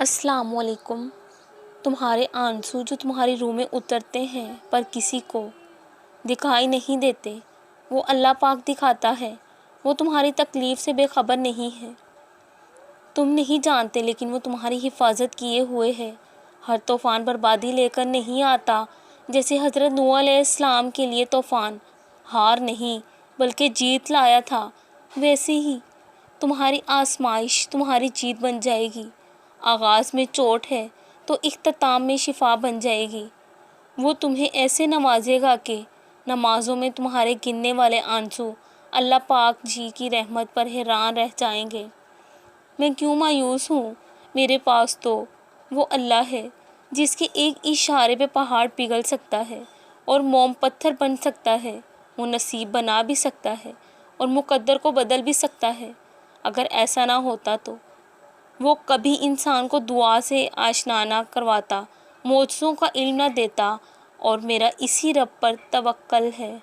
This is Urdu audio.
السلام علیکم۔ تمہارے آنسو جو تمہاری روح میں اترتے ہیں پر کسی کو دکھائی نہیں دیتے، وہ اللہ پاک دکھاتا ہے۔ وہ تمہاری تکلیف سے بے خبر نہیں ہے، تم نہیں جانتے، لیکن وہ تمہاری حفاظت کیے ہوئے ہے۔ ہر طوفان بربادی لے کر نہیں آتا۔ جیسے حضرت نوح علیہ السلام کے لیے طوفان ہار نہیں بلکہ جیت لایا تھا، ویسے ہی تمہاری آزمائش تمہاری جیت بن جائے گی۔ آغاز میں چوٹ ہے تو اختتام میں شفا بن جائے گی۔ وہ تمہیں ایسے نوازے گا کہ نمازوں میں تمہارے گننے والے آنسو اللہ پاک جی کی رحمت پر حیران رہ جائیں گے۔ میں کیوں مایوس ہوں؟ میرے پاس تو وہ اللہ ہے جس کے ایک اشارے پہ پہاڑ پگھل سکتا ہے اور موم پتھر بن سکتا ہے۔ وہ نصیب بنا بھی سکتا ہے اور مقدر کو بدل بھی سکتا ہے۔ اگر ایسا نہ ہوتا تو وہ کبھی انسان کو دعا سے آشنا نہ کرواتا، معجزوں کا علم نہ دیتا، اور میرا اسی رب پر توکل ہے۔